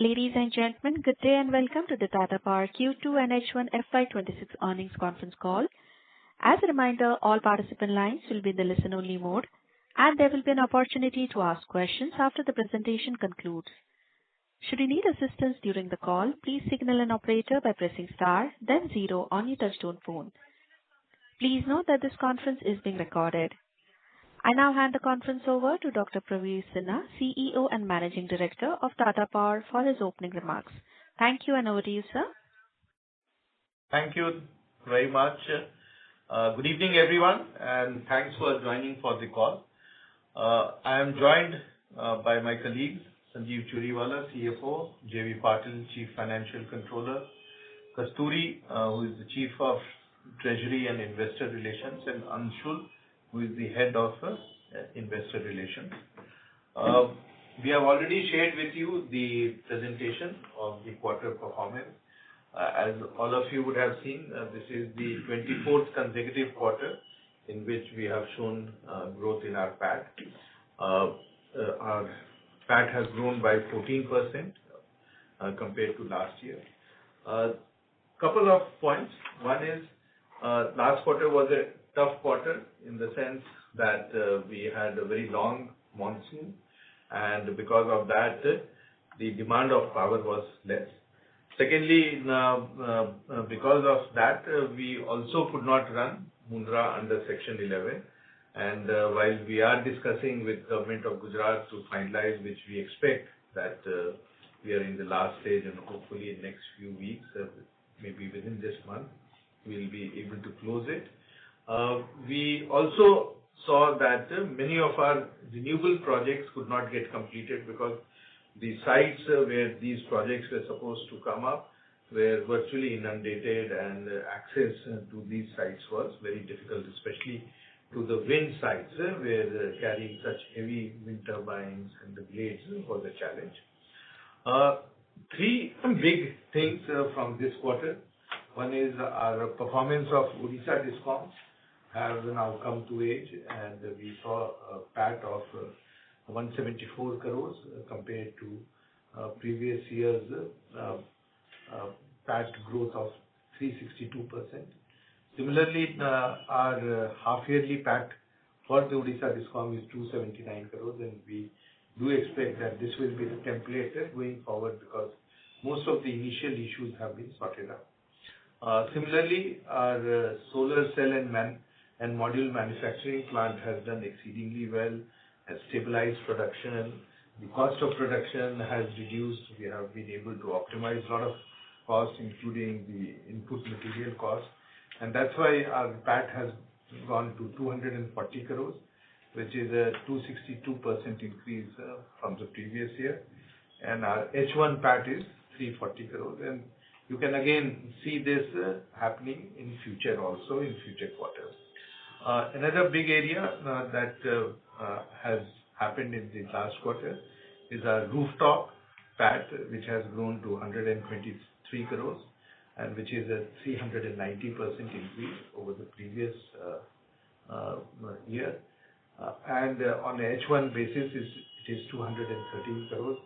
Ladies and gentlemen, good day and welcome to the Tata Power Q2 and H1FY26 earnings conference call. As a reminder, all participant lines will be in the listen-only mode, and there will be an opportunity to ask questions after the presentation concludes. Should you need assistance during the call, please signal an operator by pressing star, then zero on your touchtone phone. Please note that this conference is being recorded. I now hand the conference over to Dr. Praveer Sinha, CEO and Managing Director of Tata Power, for his opening remarks. Thank you, and over to you, sir. Thank you very much. Good evening, everyone, and thanks for joining for the call. I am joined by my colleagues, Sanjeev Churiwala, CFO, J.V. Patil, Chief Financial Controller, Kasturi, who is the Chief of Treasury and Investor Relations, and Anshul, who is the Head of Investor Relations. We have already shared with you the presentation of the quarter performance. As all of you would have seen, this is the 24th consecutive quarter in which we have shown growth in our PAT. Our PAT has grown by 14% compared to last year. Couple of points. One is last quarter was a tough quarter in the sense that we had a very long monsoon, and because of that, the demand of power was less. Secondly, because of that, we also could not run Mundra under Section 11. And while we are discussing with Government of Gujarat to finalize, which we expect that we are in the last stage, and hopefully in next few weeks, maybe within this month, we will be able to close it. We also saw that many of our renewable projects could not get completed because the sites where these projects were supposed to come up were virtually inundated, and access to these sites was very difficult, especially to the wind sites where carrying such heavy wind turbines and the blades was a challenge. Three big things from this quarter. One is our performance of Odisha DISCOMs have now come to age, and we saw a PAT of 174 crores compared to previous year's PAT growth of 362%. Similarly, our half-yearly PAT for the Odisha DISCOM is 279 crores, and we do expect that this will be the template going forward because most of the initial issues have been sorted out. Similarly, our solar cell and module manufacturing plant has done exceedingly well, has stabilized production. The cost of production has reduced. We have been able to optimize a lot of costs, including the input material costs. And that's why our PAT has gone to 240 crores, which is a 262% increase from the previous year. And our H1 PAT is 340 crores. And you can again see this happening in future also, in future quarters. Another big area that has happened in the last quarter is our rooftop PAT, which has grown to 123 crores, and which is a 390% increase over the previous year. And on a H1 basis, it is 213 crores.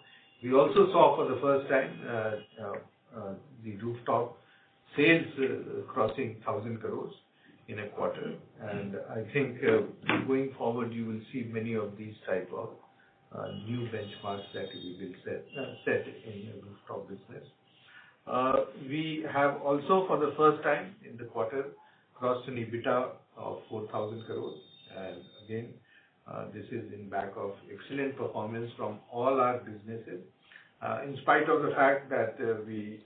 We also saw for the first time the rooftop sales crossing 1,000 crores in a quarter, and I think going forward you will see many of these type of new benchmarks that we will set in the rooftop business. We have also for the first time in the quarter crossed an EBITDA of 4,000 crores, and again this is in back of excellent performance from all our businesses, in spite of the fact that we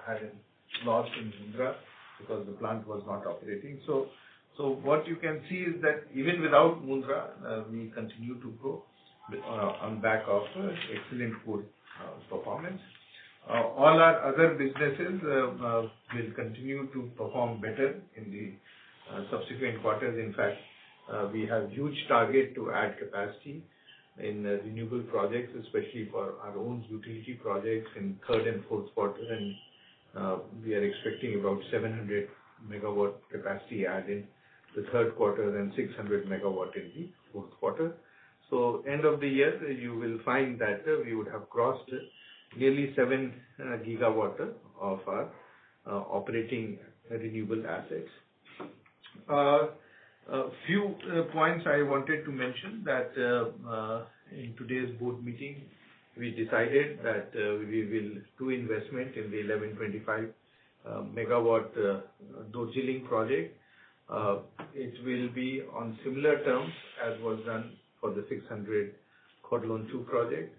had a loss in Mundra because the plant was not operating. So what you can see is that even without Mundra, we continue to grow on back of excellent good performance. All our other businesses will continue to perform better in the subsequent quarters. In fact, we have huge target to add capacity in renewable projects, especially for our own utility projects in third and fourth quarter, and we are expecting about 700 megawatt capacity add in the third quarter and 600 megawatt in the fourth quarter. So end of the year, you will find that we would have crossed nearly 7 gigawatt of our operating renewable assets. A few points I wanted to mention that in today's board meeting, we decided that we will do investment in the 1125 megawatt Darjeeling project. It will be on similar terms as was done for the 600 Khodlon 2 project,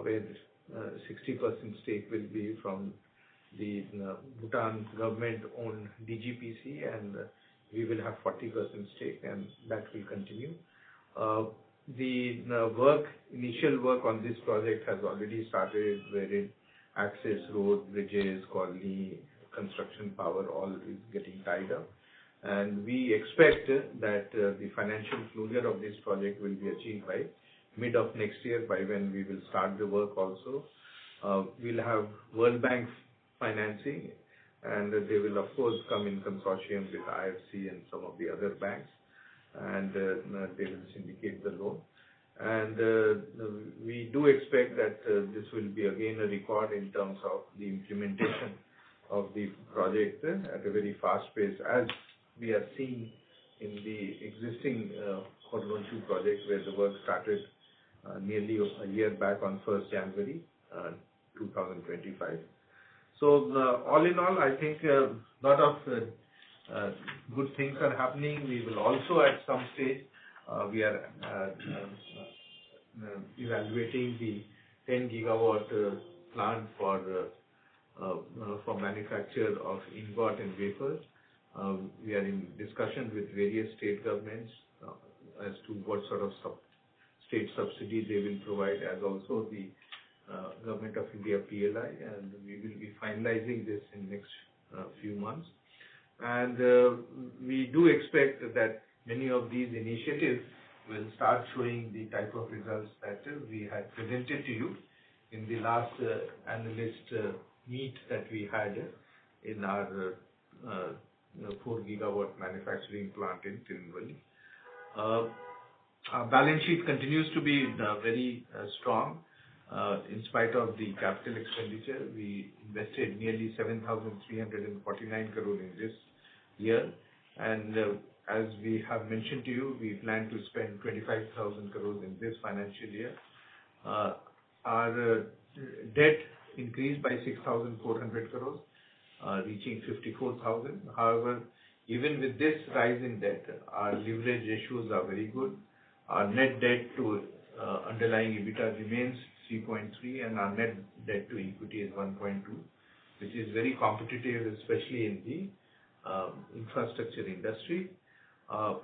where 60% stake will be from the Bhutan government-owned DGPC, and we will have 40% stake, and that will continue. The initial work on this project has already started, wherein access road, bridges, colony, construction, power, all is getting tied up. And we expect that the financial closure of this project will be achieved by mid of next year, by when we will start the work also. We'll have World Bank financing, and they will of course come in consortium with IFC and some of the other banks, and they will syndicate the loan. And we do expect that this will be again a record in terms of the implementation of the project at a very fast pace, as we are seeing in the existing Khodlon 2 project, where the work started nearly a year back on 1st January 2025. So all in all, I think a lot of good things are happening. We will also at some stage, we are evaluating the 10 gigawatt plant for manufacture of ingot and wafers. We are in discussion with various state governments as to what sort of state subsidy they will provide, as also the Government of India PLI, and we will be finalizing this in next few months. And we do expect that many of these initiatives will start showing the type of results that we had presented to you in the last analyst meet that we had in our 4 gigawatt manufacturing plant in Tirunelveli. Our balance sheet continues to be very strong. In spite of the capital expenditure, we invested nearly 7,349 crore in this year, and as we have mentioned to you, we plan to spend 25,000 crores in this financial year. Our debt increased by 6,400 crores, reaching 54,000. However, even with this rise in debt, our leverage ratios are very good. Our net debt to underlying EBITDA remains 3.3, and our net debt to equity is 1.2, which is very competitive, especially in the infrastructure industry.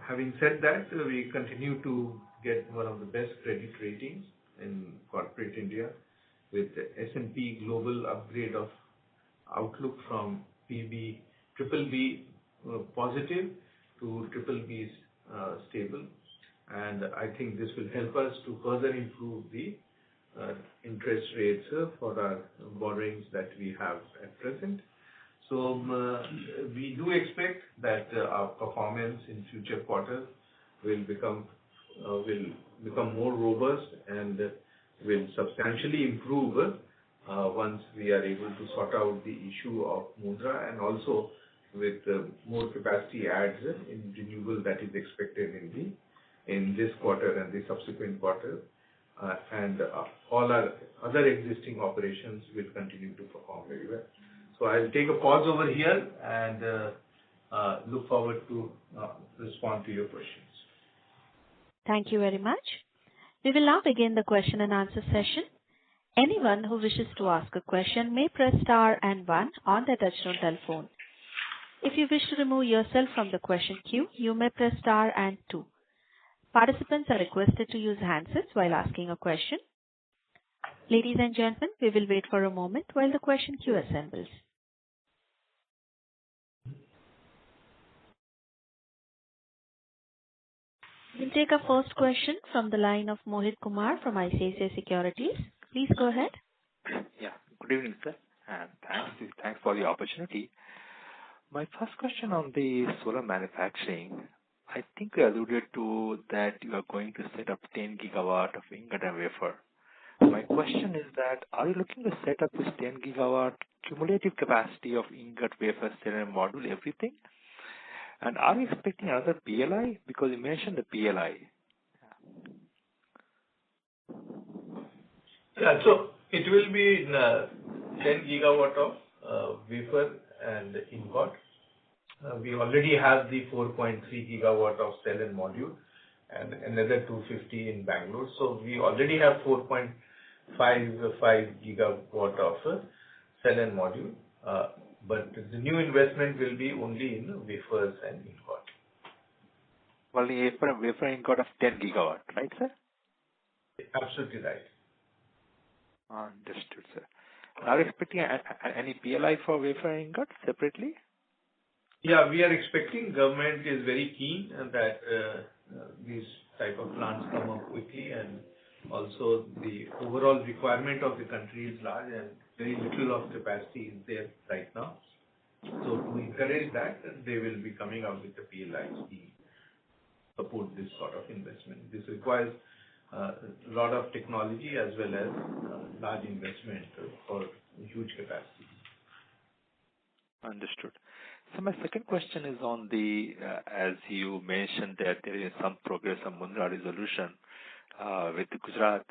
Having said that, we continue to get one of the best credit ratings in corporate India, with S&P Global upgrade of outlook from BBB positive to BBB stable, and I think this will help us to further improve the interest rates for our borrowings that we have at present. So we do expect that our performance in future quarters will become more robust and will substantially improve once we are able to sort out the issue of Mundra, and also with more capacity adds in renewable that is expected in this quarter and the subsequent quarter, and all our other existing operations will continue to perform very well. So I'll take a pause over here and look forward to respond to your questions. Thank you very much. We will now begin the question and answer session. Anyone who wishes to ask a question may press star and 1 on their touchtone telephone. If you wish to remove yourself from the question queue, you may press star and 2. Participants are requested to use handsets while asking a question. Ladies and gentlemen, we will wait for a moment while the question queue assembles. We'll take our first question from the line of Mohit Kumar from ICICI Securities. Please go ahead. Yeah, good evening, sir, and thanks for the opportunity. My first question on the solar manufacturing, I think you alluded to that you are going to set up 10 gigawatt of ingot and wafer. My question is that, are you looking to set up this 10 gigawatt cumulative capacity of ingot, wafer, cell, and module, everything? And are you expecting another PLI? Because you mentioned the PLI. Yeah, so it will be 10 gigawatt of wafer and ingot. We already have the 4.3 gigawatt of cell and module and another 250 in Bangalore. So we already have 4.55 gigawatt of cell and module. But the new investment will be only in wafers and ingot. Only wafer ingot of 10 gigawatt, right, sir? Absolutely right. Understood, sir. Are you expecting any PLI for wafer ingot separately? Yeah, we are expecting government is very keen that these type of plants come up quickly, and also the overall requirement of the country is large and very little of capacity is there right now. So to encourage that, they will be coming out with the PLI scheme to support this sort of investment. This requires a lot of technology as well as large investment for huge capacity. Understood. So my second question is on the, as you mentioned that there is some progress on Mundra resolution with Gujarat.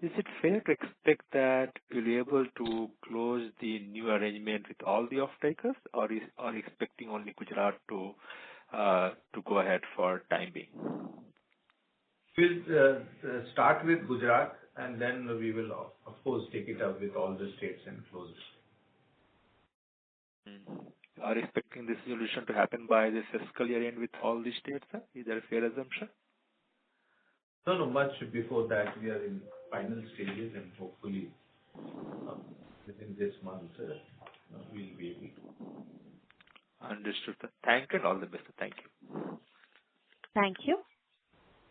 Is it fair to expect that you'll be able to close the new arrangement with all the off-takers, or are you expecting only Gujarat to go ahead for time being? We'll start with Gujarat, and then we will, of course, take it up with all the states and close it. Are you expecting this resolution to happen by this fiscal year end with all the states, sir? Is that a fair assumption? No, much before that. We are in final stages, and hopefully within this month we'll be able to. Understood, sir. Thank you and all the best. Thank you. Thank you.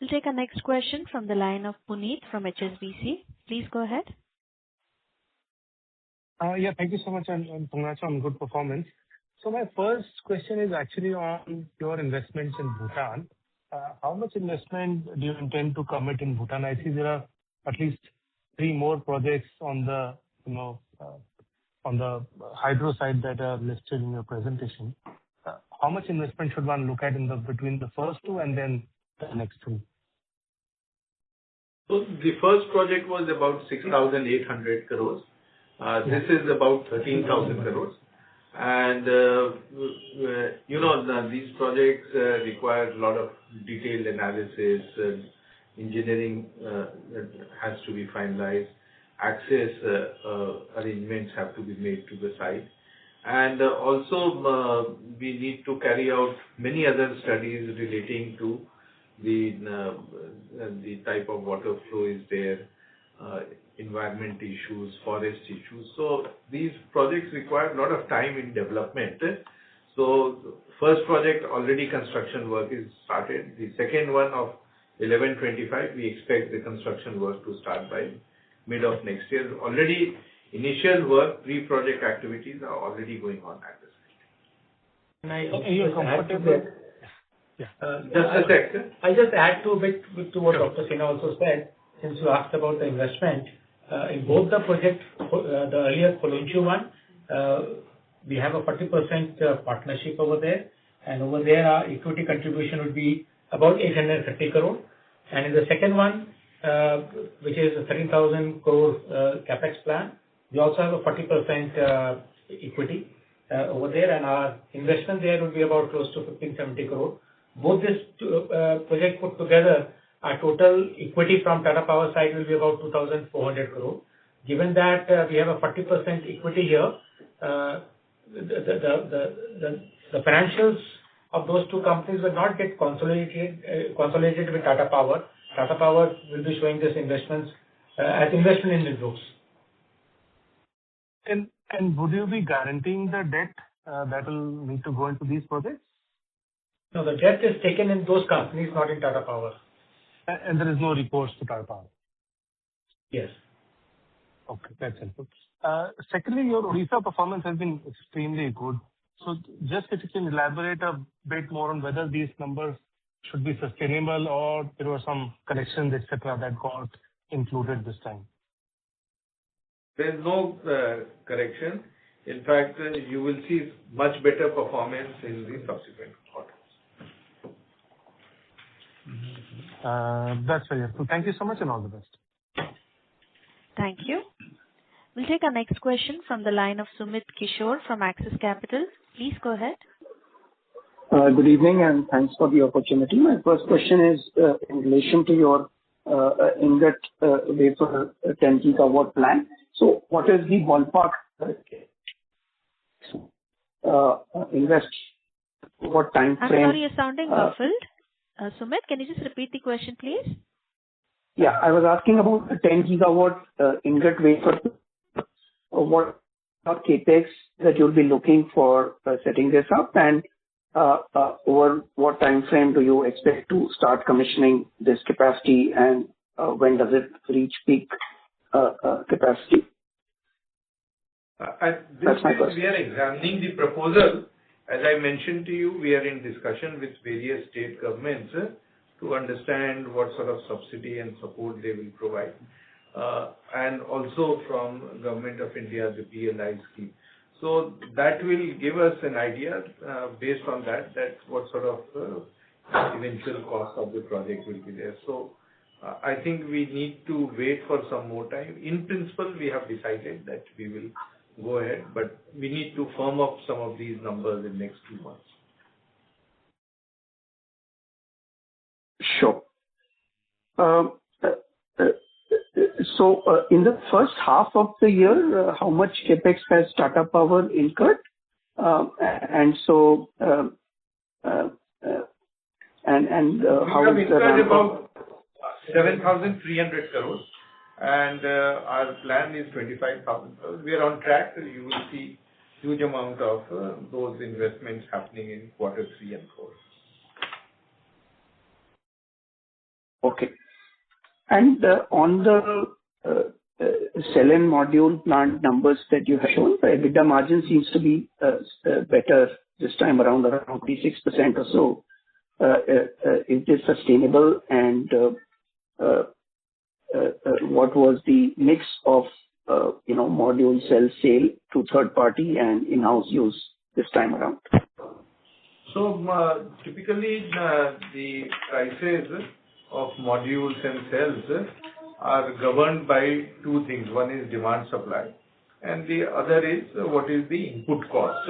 We'll take our next question from the line of Puneet from HSBC. Please go ahead. Yeah, thank you so much, and congrats on good performance. So my first question is actually on your investments in Bhutan. How much investment do you intend to commit in Bhutan? I see there are at least 3 more projects on the on the hydro side that are listed in your presentation. How much investment should one look at in between the first 2 and then the next 2? So the first project was about 6,800 crores. This is about 13,000 crores. And, these projects require a lot of detailed analysis, engineering has to be finalized, access arrangements have to be made to the site. And also we need to carry out many other studies relating to the type of water flow is there, environment issues, forest issues. So these projects require a lot of time in development. So first project already construction work is started. The second one of 1125, we expect the construction work to start by mid of next year. Already initial work, pre-project activities are already going on at this site. Are you comfortable? Just a sec. I'll just add to a bit to what Dr. Sinha also said, since you asked about the investment. In both the projects, the earlier Kolonchu one, we have a 40% partnership over there, and over there our equity contribution would be about 830 crore. And in the second one, which is a 13,000 crore capex plan, we also have a 40% equity over there, and our investment there would be about close to 1570 crore. Both these projects put together, our total equity from Tata Power side will be about 2,400 crore. Given that we have a 40% equity here, the financials of those 2 companies will not get consolidated with Tata Power. Tata Power will be showing this investments as investment in the books. And would you be guaranteeing the debt that will need to go into these projects? No, the debt is taken in those companies, not in Tata Power. And there is no recourse to Tata Power? Yes. Okay, that's helpful. Secondly, your Odisha performance has been extremely good. So just if you can elaborate a bit more on whether these numbers should be sustainable or there were some corrections, etc., that got included this time. There is no correction. In fact, you will see much better performance in the subsequent quarters. That's very helpful. Thank you so much and all the best. Thank you. We'll take our next question from the line of Sumit Kishore from Axis Capital. Please go ahead. Good evening and thanks for the opportunity. My first question is in relation to your ingot wafer 10 gigawatt plan. So what is the ballpark invest? What time I'm frame? sorry, you're sounding muffled. Sumit, can you just repeat the question, please? Yeah, I was asking about the 10 gigawatt ingot wafer. What are capex that you'll be looking for setting this up, and over what time frame do you expect to start commissioning this capacity, and when does it reach peak capacity? At this stage, we are examining the proposal. As I mentioned to you, we are in discussion with various state governments to understand what sort of subsidy and support they will provide, and also from Government of India, the PLI scheme. So that will give us an idea based on that what sort of eventual cost of the project will be there. So I think we need to wait for some more time. In principle, we have decided that we will go ahead, but we need to firm up some of these numbers in the next 2 months. Sure. So in the first half of the year, how much capex has Tata Power incurred? And so, how is the about 7,300 crores, and our plan is 25,000 crores. We are on track. You will see huge amount of those investments happening in quarter 3 and 4. Okay. And on the cell and module plant numbers that you have shown, the EBITDA margin seems to be better this time around 36% or so. Is this sustainable, and what was the mix of module cell sale to third party and in-house use this time around? So typically the prices of modules and cells are governed by 2 things. One is demand supply, and the other is what is the input cost,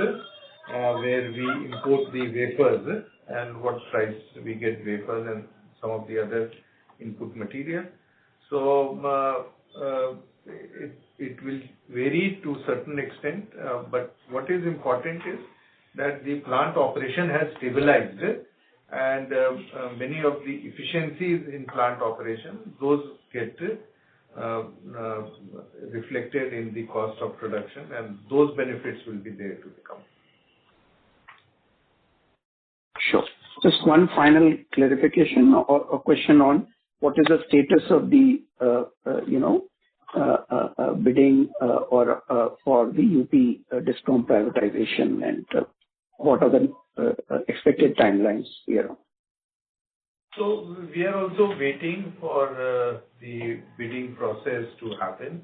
where we import the wafers and what price we get wafers and some of the other input material. So it will vary to a certain extent, but what is important is that the plant operation has stabilized, and many of the efficiencies in plant operation, those get reflected in the cost of production, and those benefits will be there to the company. Sure. Just one final clarification or a question on what is the status of the bidding or for the UP Discom privatization, and what are the expected timelines here? So we are also waiting for the bidding process to happen.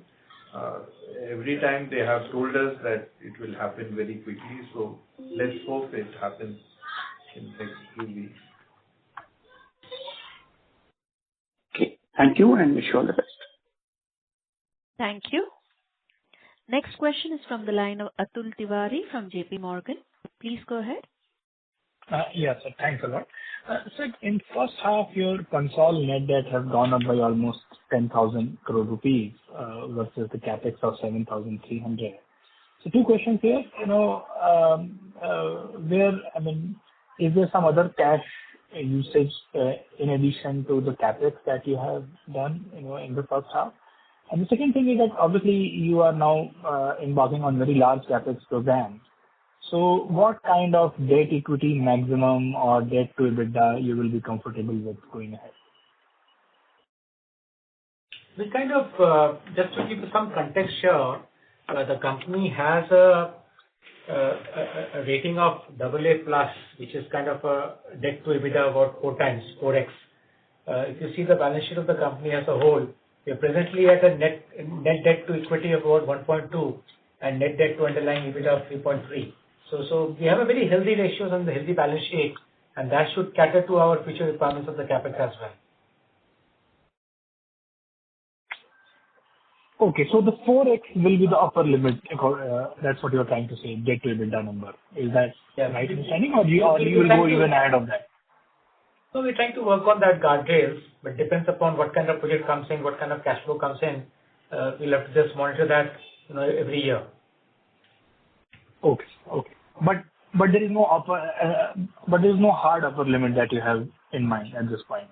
Every time they have told us that it will happen very quickly, so let's hope it happens in the next few weeks. Okay. Thank you and wish you all the best. Thank you. Next question is from the line of Atul Tiwari from JP Morgan. Please go ahead. Yes, sir. Thanks a lot. So in first half, your Concall net debt has gone up by almost 10,000 crore rupees versus the capex of 7,300. So 2 questions here. Is there some other cash usage in addition to the capex that you have done, in the first half? And the second thing is that obviously you are now embarking on very large capex program. So what kind of debt equity maximum or debt to EBITDA you will be comfortable with going ahead? We kind of, just to give you some context here, the company has a rating of AA+, which is kind of a debt to EBITDA about 4x. If you see the balance sheet of the company as a whole, We are presently at a net debt to equity of about 1.2 and net debt to underlying EBITDA of 3.3. So we have a very healthy ratios on the healthy balance sheet, and that should cater to our future requirements of the capex as well. Okay, so the 4x will be the upper limit. That's what you're trying to say, debt to EBITDA number. Is that right understanding, or you will go even ahead of that? So we're trying to work on that guardrails, but depends upon what kind of project comes in, what kind of cash flow comes in. We'll have to just monitor that, every year. Okay. But there is no hard upper limit that you have in mind at this point.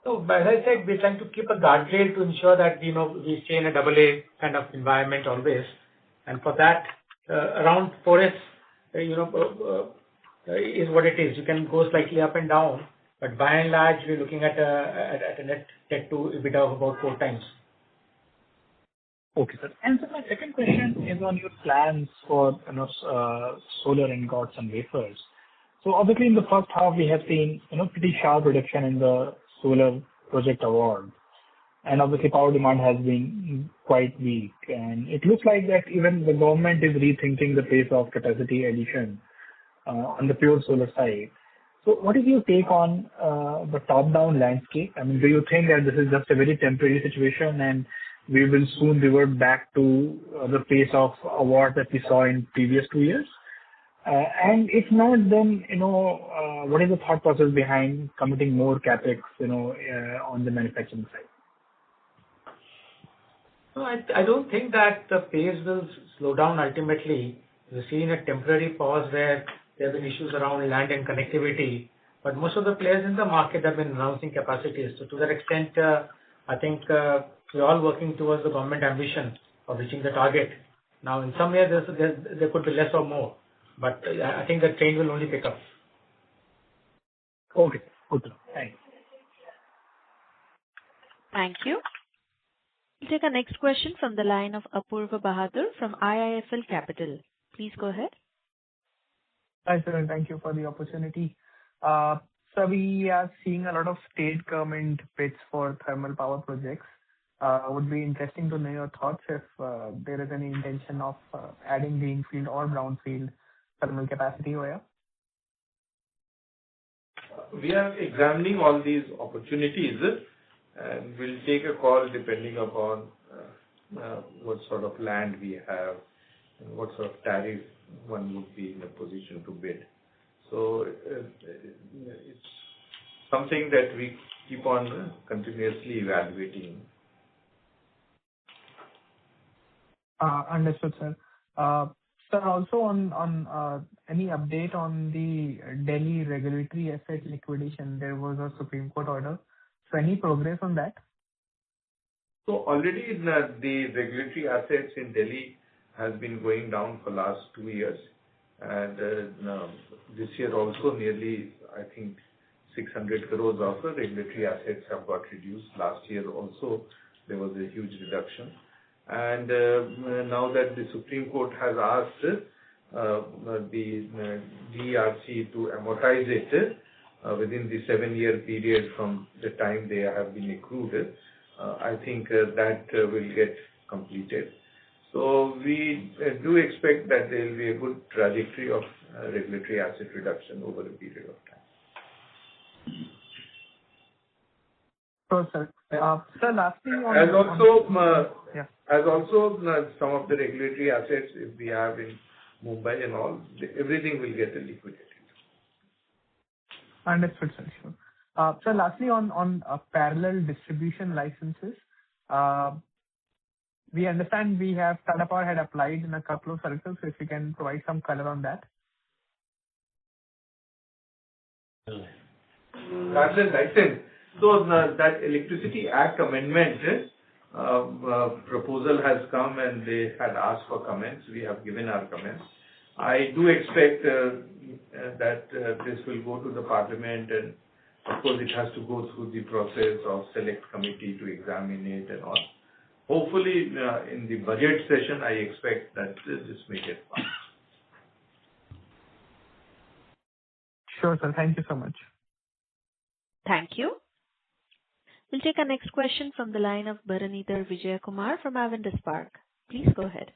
So, as I said, we're trying to keep a guardrail to ensure that we stay in a AA kind of environment always, and for that, around 4S, is what it is. You can go slightly up and down, but by and large, we're looking at a net debt to EBITDA of about 4 times. Okay, sir. And so my second question is on your plans for solar ingots and wafers. So obviously in the first half we have seen pretty sharp reduction in the solar project award, and obviously power demand has been quite weak, and it looks like that even the government is rethinking the pace of capacity addition on the pure solar side. So what is your take on the top-down landscape? I mean, do you think that this is just a very temporary situation and we will soon revert back to the pace of award that we saw in previous 2 years? And if not, then, what is the thought process behind committing more capex, on the manufacturing side? No, I don't think that the pace will slow down ultimately. We're seeing a temporary pause where there have been issues around land and connectivity, but most of the players in the market have been announcing capacities. So to that extent, I think we're all working towards the government ambition of reaching the target. Now, in some years, there could be less or more, but I think the train will only pick up. Okay, good. Thanks. Thank you. We'll take our next question from the line of Apurva Bahadur from IIFL Capital. Please go ahead. Hi, sir, and thank you for the opportunity. So we are seeing a lot of state government bids for thermal power projects. Would be interesting to know your thoughts if there is any intention of adding greenfield or brownfield thermal capacity over here. We are examining all these opportunities, and we'll take a call depending upon what sort of land we have and what sort of tariff one would be in a position to bid. So it's something that we keep on continuously evaluating. Understood, sir. Sir, also on any update on the Delhi regulatory asset liquidation? There was a Supreme Court order. So any progress on that? So already the regulatory assets in Delhi has been going down for last 2 years, and this year also nearly, I think, 600 crores of the regulatory assets have got reduced. Last year also there was a huge reduction, and now that the Supreme Court has asked the DRC to amortize it within the 7-year period from the time they have been accrued, I think that will get completed. So we do expect that there will be a good trajectory of regulatory asset reduction over a period of time. So, sir. Sir, lastly on... As also some of the regulatory assets, if we have in Mumbai and all, everything will get liquidated. Understood, sir. Sure. Sir, lastly on parallel distribution licenses, we understand we have Tata Power had applied in a couple of circles. So if you can provide some color on that. Parallel license. So that Electricity Act amendment proposal has come, and they had asked for comments. We have given our comments. I do expect that this will go to the Parliament, and of course it has to go through the process of select committee to examine it and all. Hopefully in the budget session, I expect that this may get passed. Sure, sir. Thank you so much. Thank you. We'll take our next question from the line of Bharanidhar Vijayakumar from Avendus Spark. Please go ahead.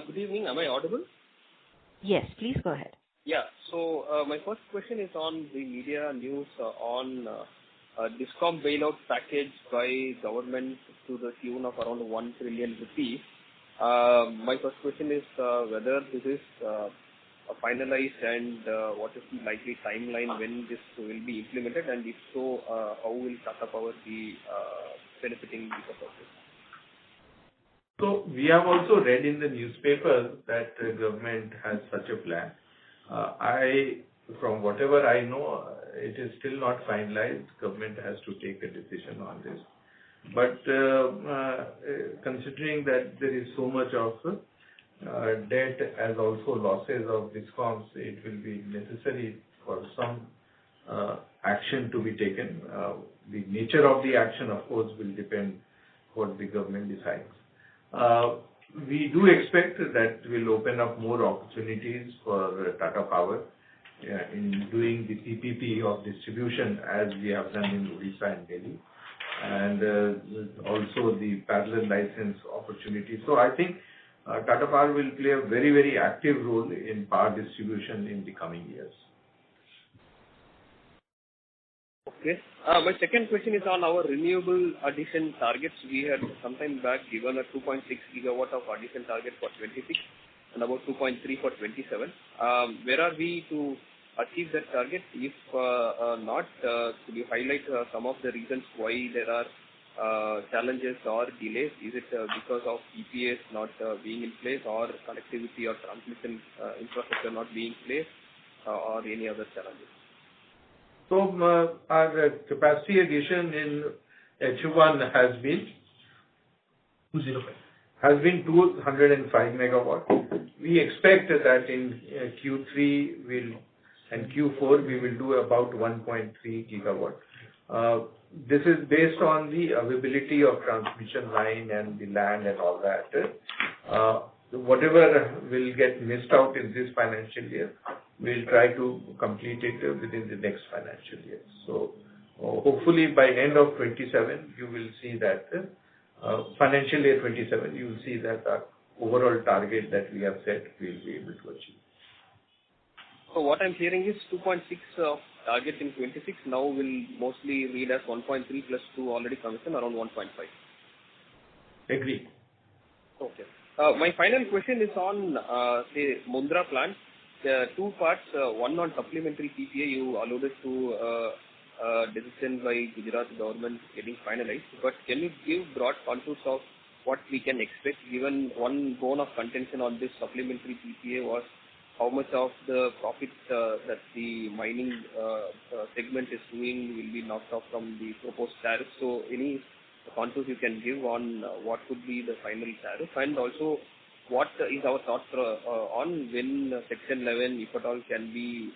Good evening. Am I audible? Yes, please go ahead. Yeah. So my first question is on the media news on Discom bailout package by government to the tune of around 1 trillion rupees. My first question is whether this is finalized and what is the likely timeline when this will be implemented, and if so, how will Tata Power be benefiting because of this? So we have also read in the newspaper that the government has such a plan. From whatever I know, it is still not finalized. Government has to take a decision on this. But considering that there is so much of debt as also losses of discoms, it will be necessary for some action to be taken. The nature of the action, of course, will depend what the government decides. We do expect that will open up more opportunities for Tata Power in doing the PPP of distribution as we have done in Odisha and Delhi, and also the parallel license opportunity. So I think Tata Power will play a very, very active role in power distribution in the coming years. Okay. My second question is on our renewable addition targets. We had sometime back given a 2.6 gigawatt of addition target for 26 and about 2.3 for 27. Where are we to achieve that target? If not, could you highlight some of the reasons why there are challenges or delays? Is it because of EPAs not being in place, or connectivity or transmission infrastructure not being in place, or any other challenges? So our capacity addition in H1 has been 205 megawatt. We expect that in Q3 and Q4 we will do about 1.3 gigawatt. This is based on the availability of transmission line and the land and all that. Whatever will get missed out in this financial year, we'll try to complete it within the next financial year. So hopefully by end of 27, you will see that financial year 27, you will see that our overall target that we have set, we'll be able to achieve. So what I'm hearing is 2.6 of target in 26 now will mostly read as 1.3 plus 2 already commissioned, around 1.5. Agreed. Okay. My final question is on, say, Mundra plant. There are two parts. One on supplementary PPA, you alluded to decision by Gujarat government getting finalized. But can you give broad contours of what we can expect, given one bone of contention on this supplementary PPA was how much of the profit that the mining segment is doing will be knocked off from the proposed tariff. So any contours you can give on what could be the final tariff, and also what is our thought on when Section 11, if at all, can be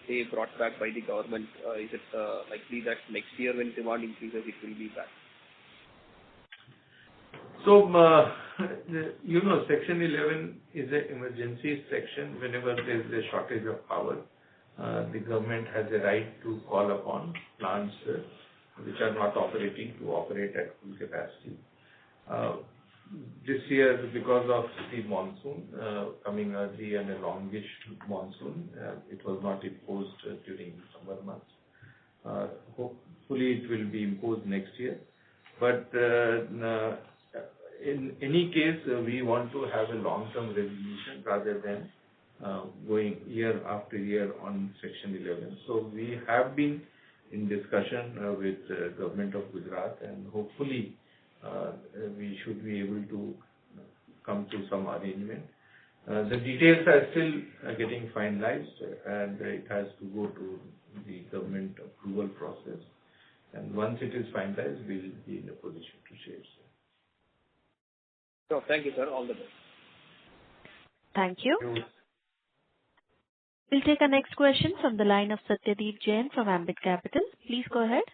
say brought back by the government? Is it likely that next year when demand increases it will be back? So, Section 11 is an emergency section. Whenever there is a shortage of power, the government has a right to call upon plants which are not operating to operate at full capacity. This year, because of the monsoon coming early and a longish monsoon, it was not imposed during the summer months. Hopefully, it will be imposed next year. But in any case, we want to have a long-term resolution rather than going year after year on Section 11. So we have been in discussion with the government of Gujarat, and hopefully we should be able to come to some arrangement. The details are still getting finalized, and it has to go to the government approval process. And once it is finalized, we will be in a position to share. So thank you, sir. All the best. Thank you. We'll take our next question from the line of Satyadeep Jain from Ambit Capital. Please go ahead.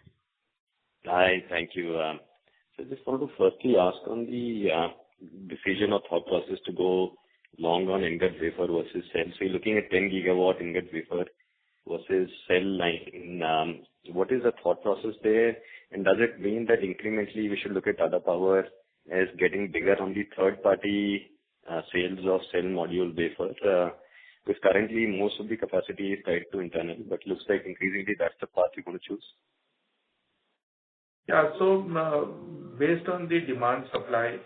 Hi, thank you. So I just wanted to firstly ask on the decision or thought process to go long on ingot wafer versus cell. So you're looking at 10 gigawatt ingot wafer versus cell line. What is the thought process there? And does it mean that incrementally we should look at TATAPOWER as getting bigger on the third-party sales of cell module wafer? Because currently most of the capacity is tied to internal, but looks like increasingly that's the path you're going to choose. Yeah. So based on the demand supply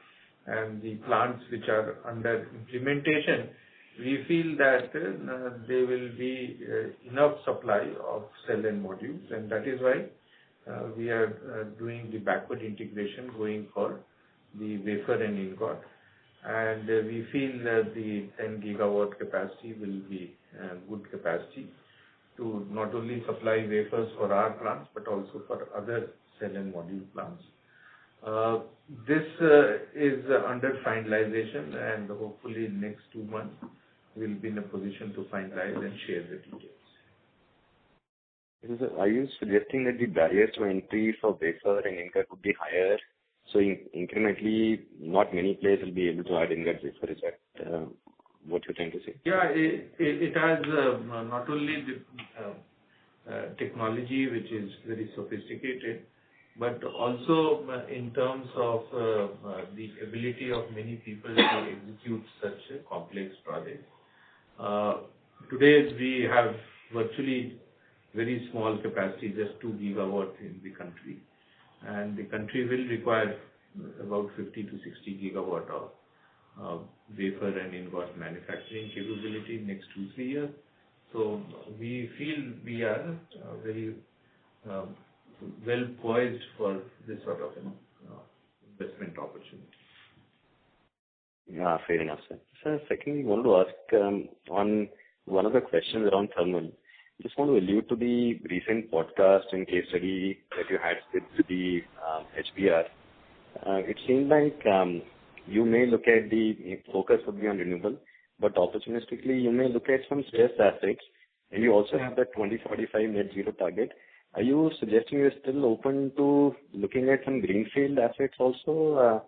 and the plants which are under implementation, we feel that there will be enough supply of cell and modules, and that is why we are doing the backward integration going for the wafer and ingot. And we feel that the 10 gigawatt capacity will be good capacity to not only supply wafers for our plants, but also for other cell and module plants. This is under finalization, and hopefully in next 2 months we'll be in a position to finalize and share the details. Are you suggesting that the barriers to entry for wafer and ingot would be higher? So incrementally, not many players will be able to add ingot wafer. Is that what you're trying to say? Yeah, it has not only the technology which is very sophisticated, but also in terms of the ability of many people to execute such a complex project. Today we have virtually very small capacity, just 2 gigawatts in the country, and the country will require about 50 to 60 gigawatt of wafer and ingot manufacturing capability next 2-3 years. So we feel we are very well poised for this sort of investment opportunity. Yeah, fair enough, sir. Sir, secondly, I wanted to ask on one of the questions around thermal. Just want to allude to the recent podcast and case study that you had with the HBR. It seemed like you may look at the focus would be on renewable, but opportunistically you may look at some stressed assets, and you also have that 2045 net zero target. Are you suggesting you're still open to looking at some greenfield assets also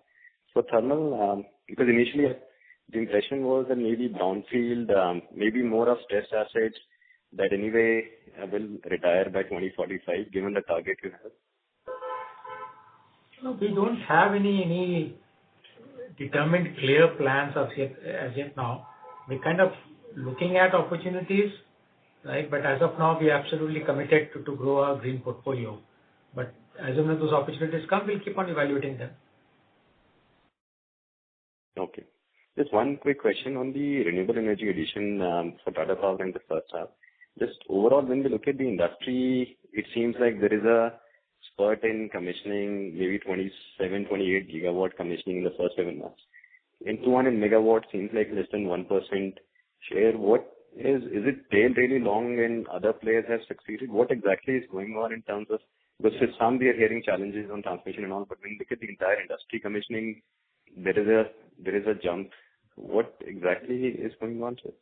for thermal? Because initially the impression was that maybe brownfield, maybe more of stressed assets that anyway will retire by 2045, given the target you have. No, we don't have any determined clear plans as yet now. We're kind of looking at opportunities, right? But as of now, we are absolutely committed to grow our green portfolio. But as soon as those opportunities come, we'll keep on evaluating them. Okay. Just one quick question on the renewable energy addition for Tata Power in the first half. Just overall, when we look at the industry, it seems like there is a spurt in commissioning, maybe 27, 28 gigawatt commissioning in the first 7 months. In 200 megawatts seems like less than 1% share. What is it tail really long and other players have succeeded? What exactly is going on in terms of, because for some we are hearing challenges on transmission and all, but when you look at the entire industry commissioning, there is a jump. What exactly is going on, sir?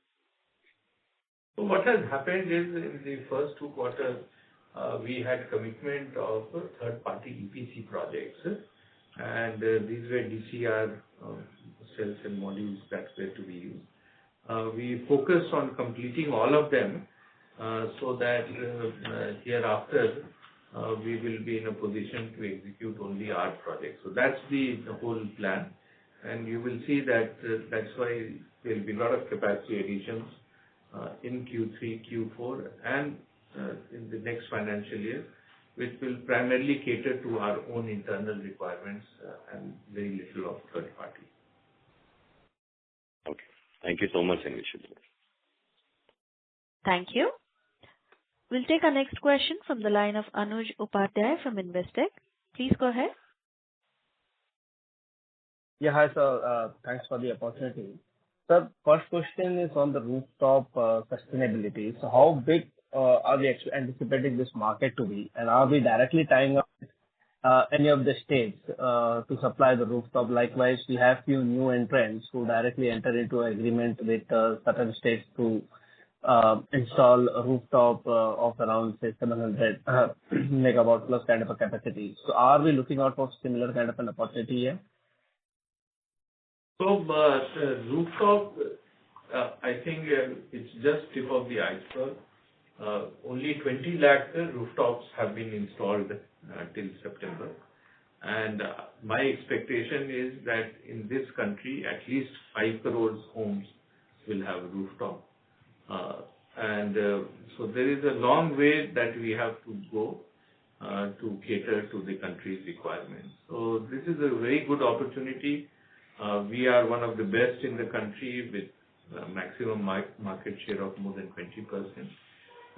So what has happened is in the first 2 quarters, we had commitment of third-party EPC projects, and these were DCR cells and modules that were to be used. We focused on completing all of them so that hereafter we will be in a position to execute only our projects. So that's the whole plan, and you will see that that's why there will be a lot of capacity additions in Q3, Q4, and in the next financial year, which will primarily cater to our own internal requirements and very little of third party. Okay. Thank you so much, and wish you the best. Thank you. We'll take our next question from the line of Anuj Upadhyay from Investec. Please go ahead. Yeah, hi, sir. Thanks for the opportunity. Sir, first question is on the rooftop sustainability. So how big are we anticipating this market to be? And are we directly tying up any of the states to supply the rooftop? Likewise, we have few new entrants who directly enter into agreement with certain states to install a rooftop of around, say, 700 megawatt plus kind of a capacity. So are we looking out for similar kind of an opportunity here? So rooftop, I think it's just tip of the iceberg. only 20 lakh rooftops have been installed till September. And my expectation is that in this country, at least 5 crores homes will have rooftop. So there is a long way that we have to go to cater to the country's requirements. So this is a very good opportunity. We are one of the best in the country with maximum market share of more than 20%.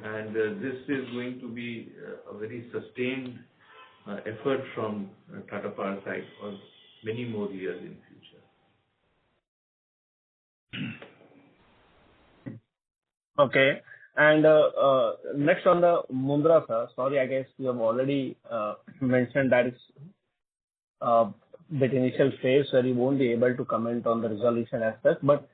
And this is going to be a very sustained effort from Tata Power side for many more years in future. Okay. And next on the Mundra, sir. Sorry, I guess you have already mentioned that it's the initial phase where you won't be able to comment on the resolution aspect. But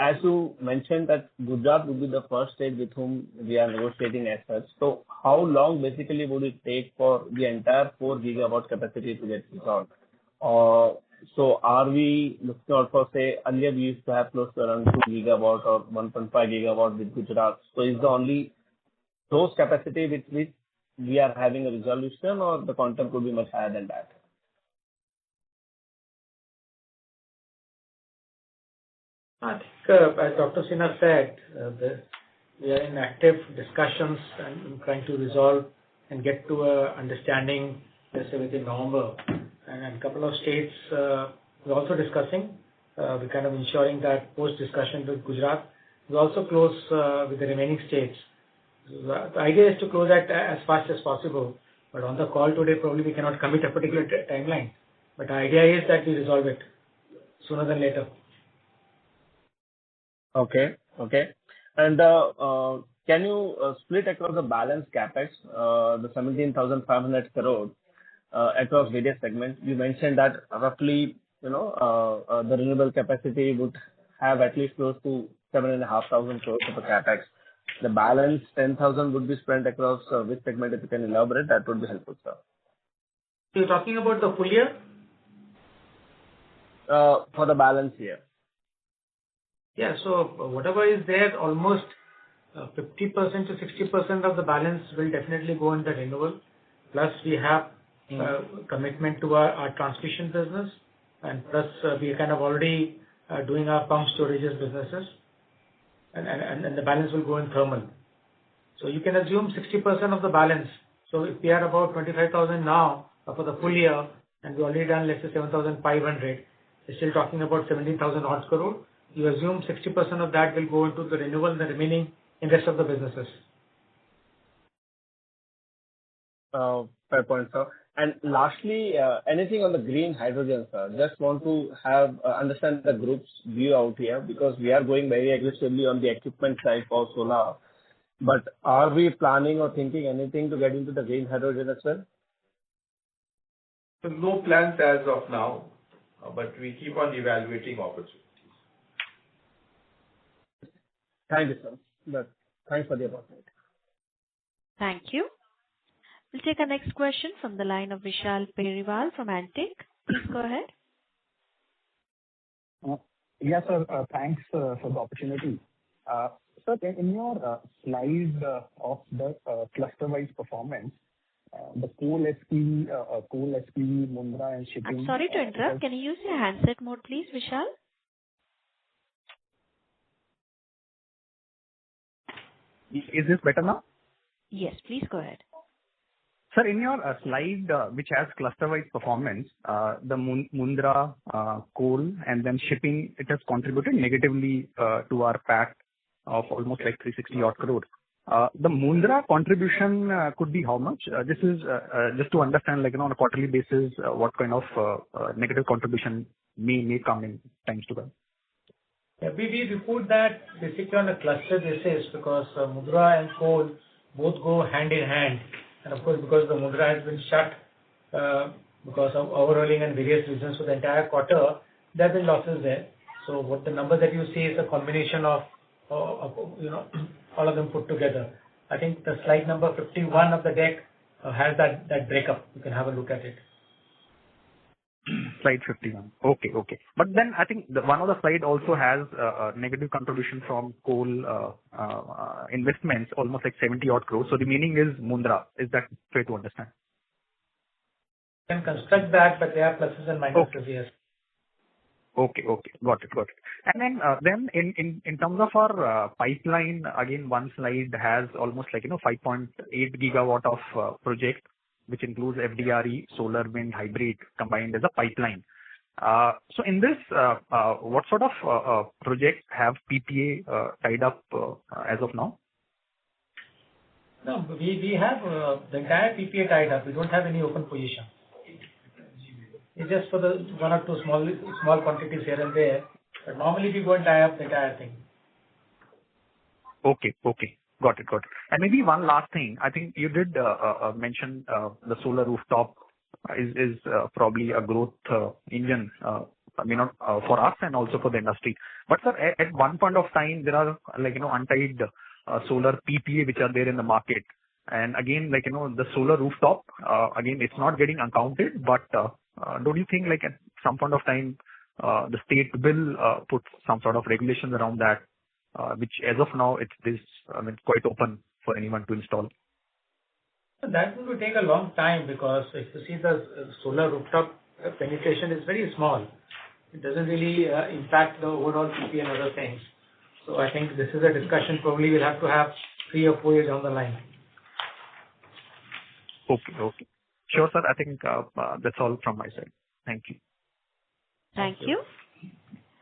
as you mentioned that Gujarat would be the first state with whom we are negotiating as such. So how long basically would it take for the entire 4 gigawatt capacity to get resolved? So are we looking out for, say, earlier we used to have close to around 2 gigawatt or 1.5 gigawatt with Gujarat. So is the only those capacity with which we are having a resolution, or the quantum could be much higher than that? I think, as Dr. Sinha said, we are in active discussions and trying to resolve and get to a understanding, let's say, within November. And a couple of states we're also discussing. We're kind of ensuring that post-discussion with Gujarat, we also close with the remaining states. The idea is to close that as fast as possible. But on the call today, probably we cannot commit a particular timeline. But the idea is that we resolve it sooner than later. Okay. And can you split across the balance capex, the 17,500 crore across various segments? You mentioned that roughly, the renewable capacity would have at least close to 7,500 crores of the capex. The balance 10,000 would be spent across which segment? If you can elaborate, that would be helpful, sir. So you're talking about the full year? For the balance year. Yeah, so whatever is there, almost 50% to 60% of the balance will definitely go in the renewable. Plus we have commitment to our transmission business, and plus we are kind of already doing our pump storages businesses, and the balance will go in thermal. So you can assume 60% of the balance. So if we are about 25,000 now for the full year, and we already done, let's say, 7,500, we're still talking about 17,000 odd crore. You assume 60% of that will go into the renewable and the remaining in rest of the businesses. Fair point, sir. And lastly, anything on the green hydrogen, sir? Just want to have understand the group's view out here, because we are going very aggressively on the equipment side for solar. But are we planning or thinking anything to get into the green hydrogen as well? No plans as of now, but we keep on evaluating opportunities. Thank you, sir. Thanks for the opportunity. Thank you. We'll take our next question from the line of Vishal Periwal from Antique. Please go ahead. Yes, sir. Thanks for the opportunity. Sir, in your slide of the cluster-wise performance, the coal SPV, Mundra and shipping. I'm sorry to interrupt. Can you use your handset mode, please, Vishal? Is this better now? Yes, please go ahead. Sir, in your slide which has cluster-wise performance, the Mundra, coal and then shipping, it has contributed negatively to our PAT of almost like 360 odd crore. The Mundra contribution could be how much? This is just to understand, on a quarterly basis, what kind of negative contribution may come in times to come. Yeah, we report that basically on a cluster basis, because Mundra and coal both go hand in hand. And of course, because the Mundra has been shut because of overhauling and various reasons for the entire quarter, there have been losses there. So what the number that you see is a combination of all of them put together. I think the slide number 51 of the deck has that breakup. You can have a look at it. Slide 51. Okay. But then I think one of the slide also has a negative contribution from coal investments, almost like 70 odd crores. So the meaning is Mundra. Is that fair to understand? You can construct that, but there are pluses and minuses, yes. Okay. Got it. And then in terms of our pipeline, again, one slide has almost like, 5.8 gigawatt of project, which includes FDRE, solar, wind, hybrid combined as a pipeline. So in this, what sort of projects have PPA tied up as of now? No, we have the entire PPA tied up. We don't have any open position. It's just for the one or two small quantities here and there. But normally we go and tie up the entire thing. Okay. Got it. And maybe one last thing. I think you did mention the solar rooftop is probably a growth engine, for us and also for the industry. But sir, at one point of time, there are untied solar PPA which are there in the market. And again, the solar rooftop, again, it's not getting accounted, but don't you think at some point of time, the state will put some sort of regulations around that, which as of now, it's quite open for anyone to install? That will take a long time because if you see the solar rooftop penetration is very small. It doesn't really impact the overall PPA and other things. So I think this is a discussion probably we'll have to have 3 or 4 years down the line. Okay. Sure, sir. I think that's all from my side. Thank you. Thank you.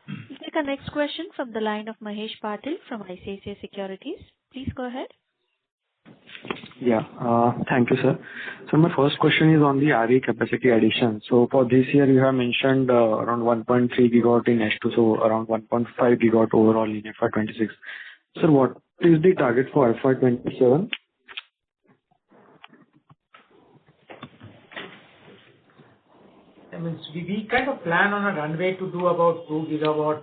We'll take our next question from the line of Mahesh Patil from ICICI Securities. Please go ahead. Yeah. Thank you, sir. So my first question is on the RE capacity addition. So for this year, you have mentioned around 1.3 gigawatt in H2, so around 1.5 gigawatt overall in FY26. Sir, what is the target for FY27? We kind of plan on a runway to do about 2 gigawatt,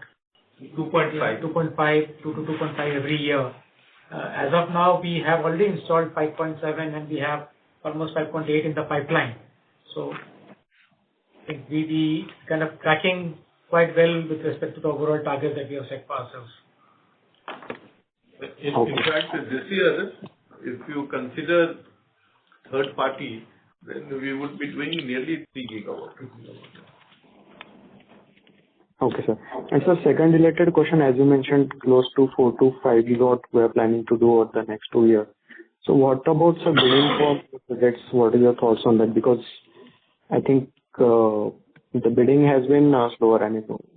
2.5 to 2.5 every year. As of now, we have already installed 5.7 and we have almost 5.8 in the pipeline. So I think we kind of tracking quite well with respect to the overall target that we have set for ourselves. In fact, this year, if you consider third party, then we would be doing nearly 3 gigawatt. Okay, sir. And sir, second related question, as you mentioned, close to 4 to 5 gigawatt we are planning to do over the next 2 years. So what about the bidding for projects? What are your thoughts on that? Because I think the bidding has been slower.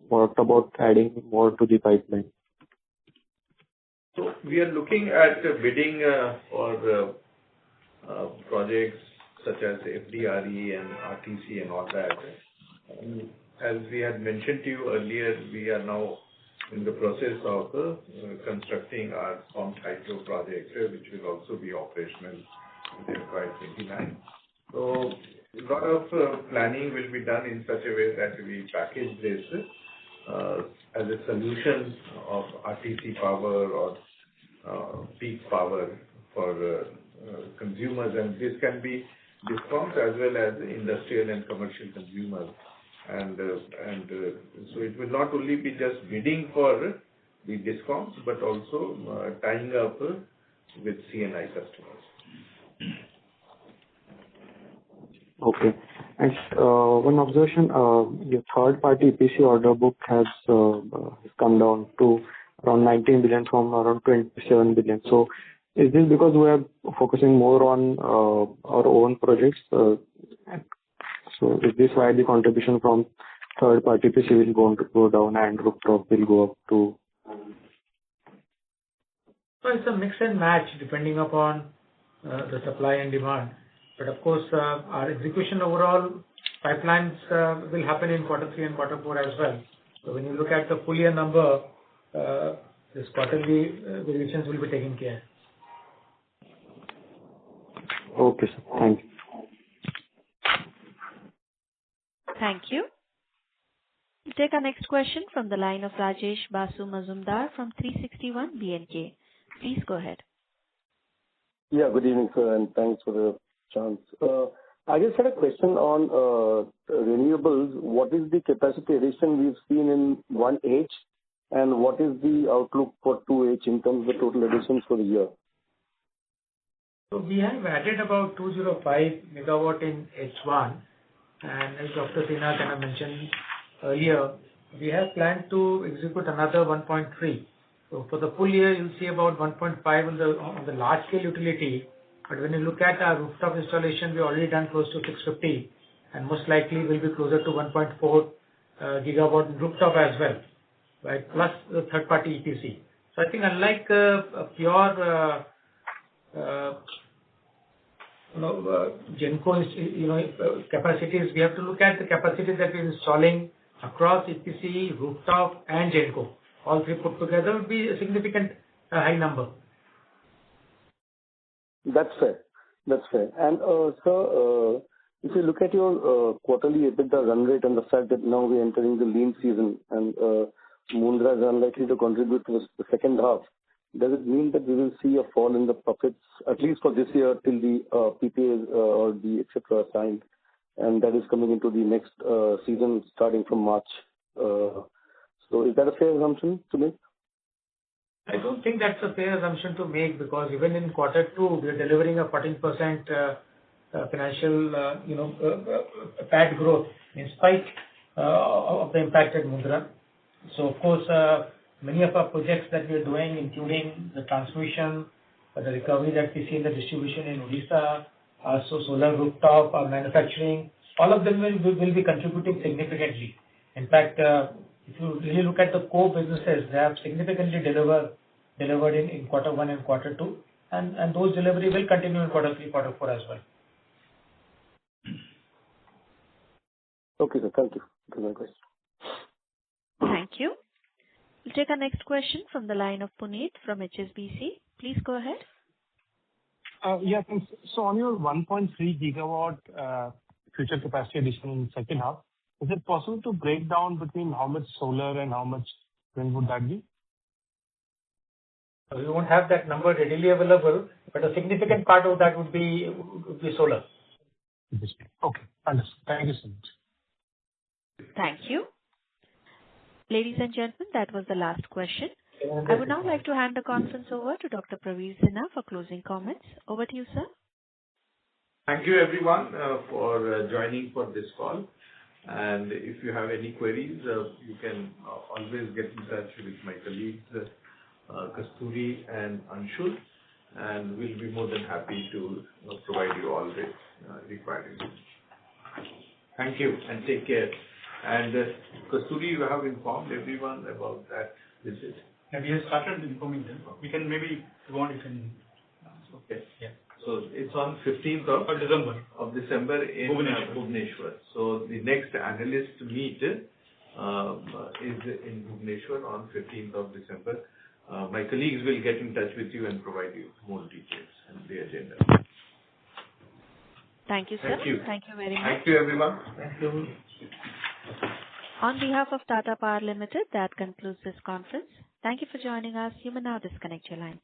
What about adding more to the pipeline? So we are looking at bidding for projects such as FDRE and RTC and all that. As we had mentioned to you earlier, we are now in the process of constructing our pumped hydro project, which will also be operational in FY29. So a lot of planning will be done in such a way that we package this as a solution of RTC power or peak power for consumers, and this can be discoms as well as industrial and commercial consumers. And so it will not only be just bidding for the discoms, but also tying up with C&I customers. Okay. And one observation, your third-party EPC order book has come down to around 19 billion from around 27 billion. So is this because we are focusing more on our own projects? So is this why the contribution from third-party EPC will go down and rooftop will go up to? So it's a mix and match depending upon the supply and demand. But of course, our execution overall pipelines will happen in Q3 and Q4 as well. So when you look at the full year number, this quarterly variations will be taken care. Okay, sir. Thank you. Thank you. We'll take our next question from the line of Rajesh Basu Mazumdar from 361 BNK. Please go ahead. Yeah, good evening, sir, and thanks for the chance. I just had a question on renewables. What is the capacity addition we've seen in 1H, and what is the outlook for 2H in terms of the total additions for the year? So we have added about 205 megawatt in H1, and as Dr. Sinha kind of mentioned earlier, we have planned to execute another 1.3. So for the full year, you'll see about 1.5 on the large scale utility. But when you look at our rooftop installation, we've already done close to 650, and most likely will be closer to 1.4 gigawatt in rooftop as well, right? Plus the third-party EPC. So I think unlike a pure Genco capacities, we have to look at the capacities that we're installing across EPC, rooftop, and Genco. All three put together would be a significant high number. That's fair. That's fair. And sir, if you look at your quarterly EBITDA run rate and the fact that now we're entering the lean season and Mundra is unlikely to contribute to the second half, does it mean that we will see a fall in the profits, at least for this year, till the PPAs or the etc. are signed, and that is coming into the next season starting from March? So is that a fair assumption to make? I don't think that's a fair assumption to make, because even in quarter two, we are delivering a 14% financial, PAT growth in spite of the impact at Mundra. So of course, many of our projects that we are doing, including the transmission, the recovery that we see in the distribution in Odisha, so solar rooftop, our manufacturing, all of them will be contributing significantly. In fact, if you really look at the core businesses, they have significantly delivered in quarter one and quarter two, and those delivery will continue in quarter three, quarter four as well. Okay, sir. Thank you. That's my question. Thank you. We'll take our next question from the line of Puneet from HSBC. Please go ahead. Yeah, thanks. So on your 1.3 gigawatt future capacity addition in the second half, is it possible to break down between how much solar and how much wind would that be? We won't have that number readily available, but a significant part of that would be solar. Okay, understood. Thank you so much. Thank you. Ladies and gentlemen, that was the last question. I would now like to hand the conference over to Dr. Praveer Sinha for closing comments. Over to you, sir. Thank you, everyone, for joining for this call. And if you have any queries, you can always get in touch with my colleagues, Kasturi and Anshul, and we'll be more than happy to provide you all the required information. Thank you and take care. And Kasturi, you have informed everyone about that visit. Yeah, we have started informing them. We can maybe go on if any. Okay. Yeah. So it's on 15th of December in Bhubaneswar. So the next analyst meet is in Bhubaneswar on 15th of December. My colleagues will get in touch with you and provide you more details and the agenda. Thank you, sir. Thank you. Thank you very much. Thank you, everyone. Thank you. On behalf of Tata Power Limited, that concludes this conference. Thank you for joining us. You may now disconnect your lines.